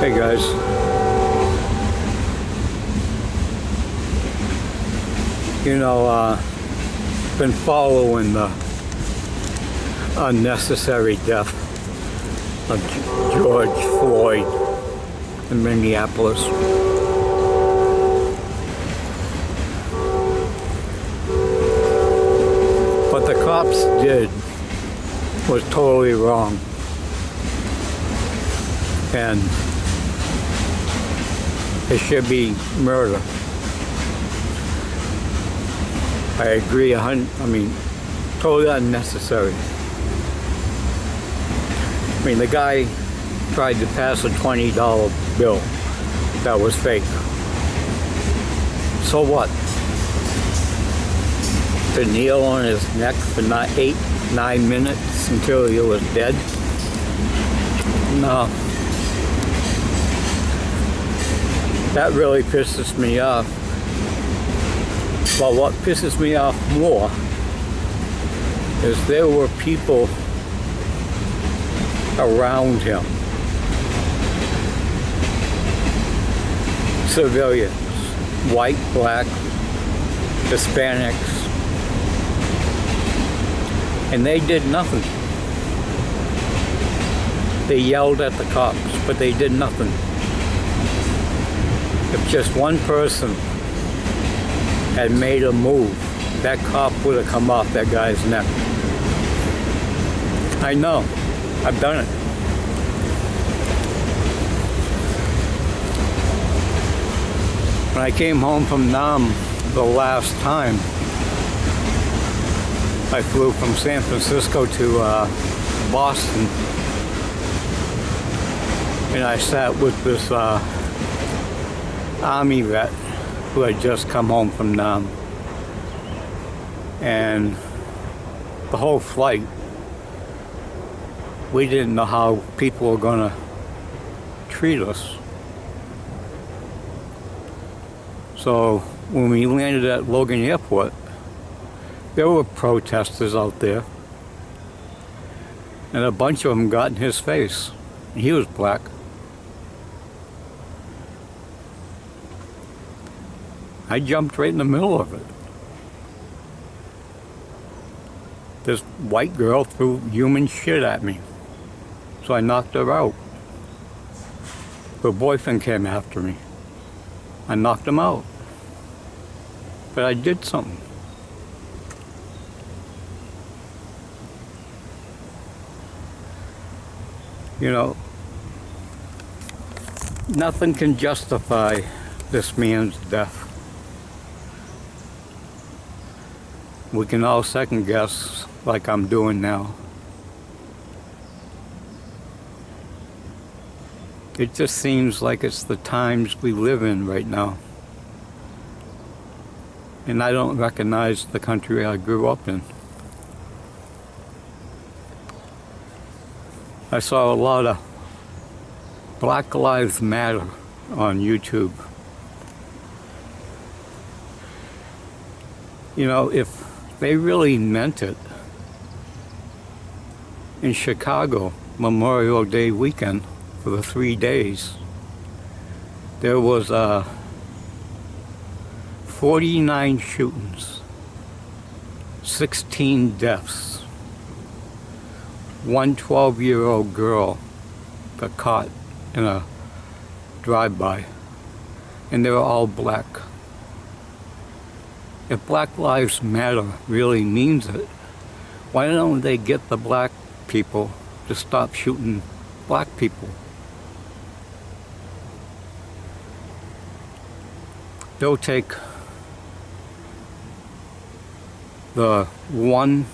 Hey guys, been following the unnecessary death of George Floyd in Minneapolis. What the cops did was totally wrong. And it should be murder. I agree, totally unnecessary. The guy tried to pass a $20 bill that was fake. So what? To kneel on his neck for 9 minutes until he was dead? No. That really pisses me off. But what pisses me off more is there were people around him. Civilians, white, black, Hispanics, and they did nothing. They yelled at the cops, but they did nothing. If just one person had made a move, that cop would have come off that guy's neck. I know. I've done it. When I came home from Nam the last time, I flew from San Francisco to Boston, and I sat with this Army vet who had just come home from Nam. And the whole flight, we didn't know how people were gonna treat us. So when we landed at Logan Airport, there were protesters out there, and a bunch of them got in his face. He was black. I jumped right in the middle of it. This white girl threw human shit at me, so I knocked her out. Her boyfriend came after me. I knocked him out. But I did something. Nothing can justify this man's death. We can all second guess like I'm doing now. It just seems like it's the times we live in right now. And I don't recognize the country I grew up in. I saw a lot of Black Lives Matter on YouTube. If they really meant it, in Chicago, Memorial Day weekend, for the 3 days, there was 49 shootings, 16 deaths. One 12-year-old girl got caught in a drive-by, and they were all black. If Black Lives Matter really means it, why don't they get the black people to stop shooting black people? They'll take the one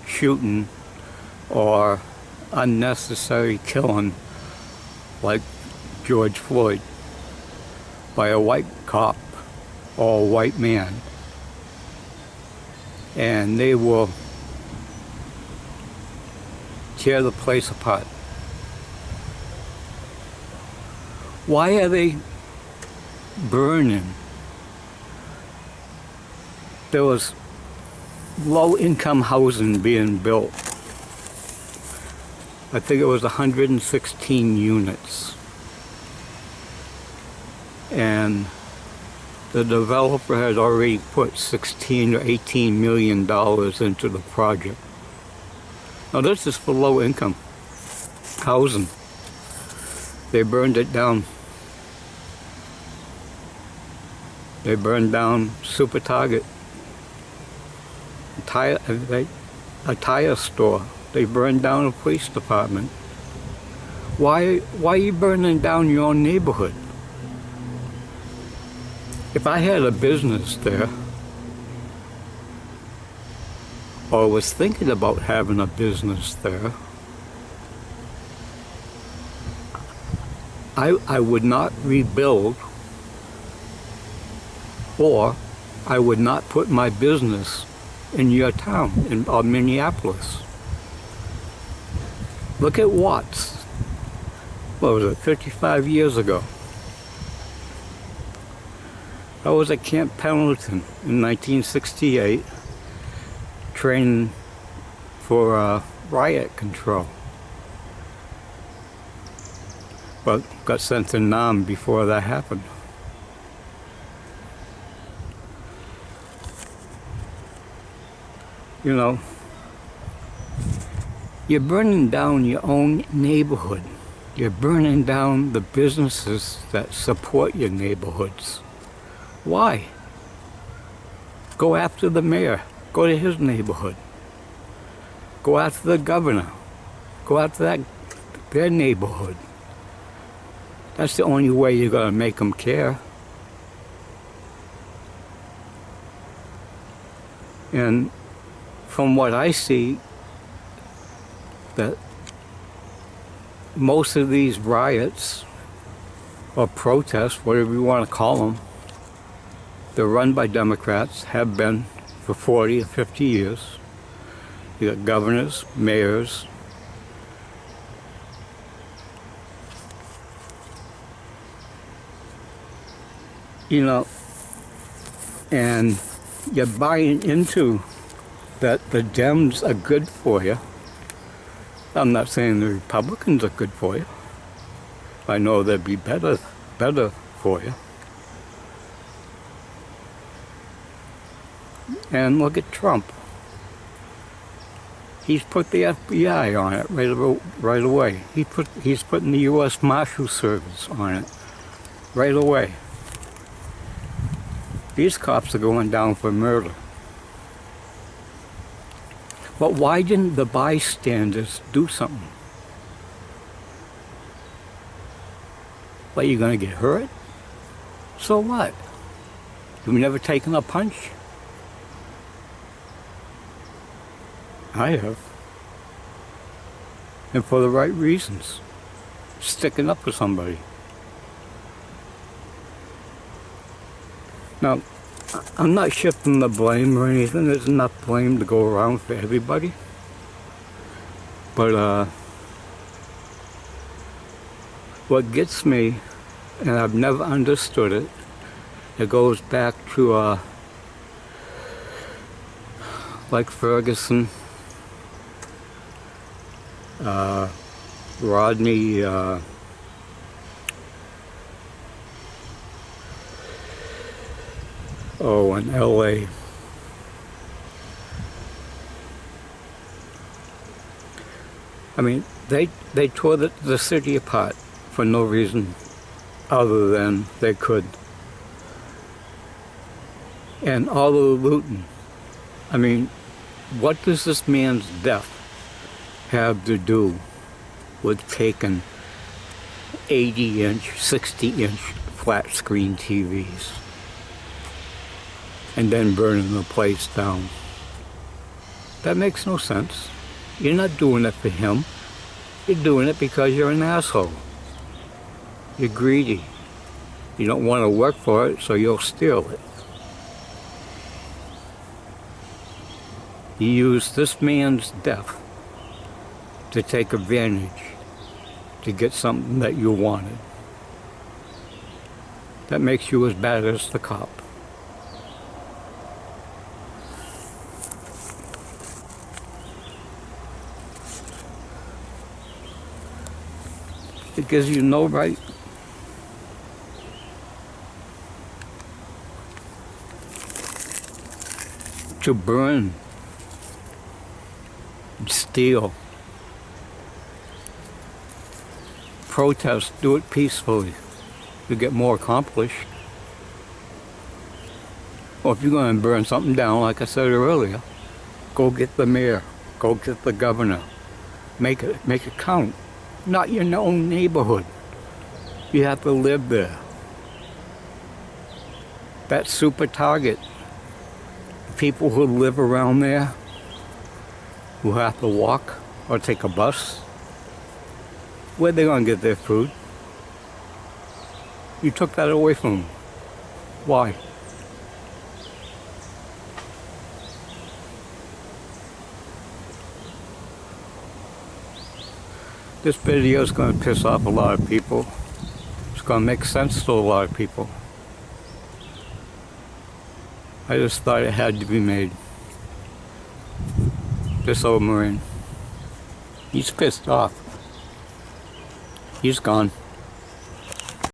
shooting or unnecessary killing like George Floyd by a white cop or a white man, and they will tear the place apart. Why are they burning? There was low-income housing being built. I think it was 116 units. and the developer had already put 16 or 18 million dollars into the project. Now this is for low income housing. They burned it down. They burned down Super Target, a tire store. They burned down a police department. Why are you burning down your own neighborhood? If I had a business there, or was thinking about having a business there, I would not rebuild, or I would not put my business in your town, in Minneapolis. Look at Watts. What was it, 55 years ago? I was at Camp Pendleton in 1968, training for riot control. But got sent to Nam before that happened. You know, you're burning down your own neighborhood. You're burning down the businesses that support your neighborhoods. Why? Go after the mayor. Go to his neighborhood. Go after the governor. Go after their neighborhood. That's the only way you're going to make them care. And from what I see, that most of these riots or protests, whatever you want to call them, they're run by Democrats, have been for 40 or 50 years. You got governors, mayors, you know, and you're buying into that the Dems are good for you. I'm not saying the Republicans are good for you. I know they'd be better for you. And look at Trump. He's put the FBI on it right away. He's putting the U.S. Marshal Service on it right away. These cops are going down for murder. But why didn't the bystanders do something? What, you gonna get hurt? So what? You've never taken a punch? I have. And for the right reasons. Sticking up for somebody. Now, I'm not shifting the blame or anything. There's enough blame to go around for everybody. But what gets me, and I've never understood it, it goes back to like Ferguson, Rodney, in LA. I mean, they tore the city apart for no reason other than they could. And all the looting. I mean, what does this man's death have to do with taking 80-inch, 60-inch flat screen TVs and then burning the place down? That makes no sense. You're not doing it for him. You're doing it because you're an asshole. You're greedy. You don't want to work for it, so you'll steal it. You use this man's death to take advantage, to get something that you wanted. That makes you as bad as the cop. It gives you no right to burn, steal, protest, do it peacefully. You get more accomplished. Or if you're going to burn something down, like I said earlier, go get the mayor, go get the governor. Make it count. Not your own neighborhood. You have to live there. That super target. People who live around there, who have to walk or take a bus, where they going to get their food? You took that away from them. Why? This video is going to piss off a lot of people. It's going to make sense to a lot of people. I just thought it had to be made. This old Marine. He's pissed off. He's gone.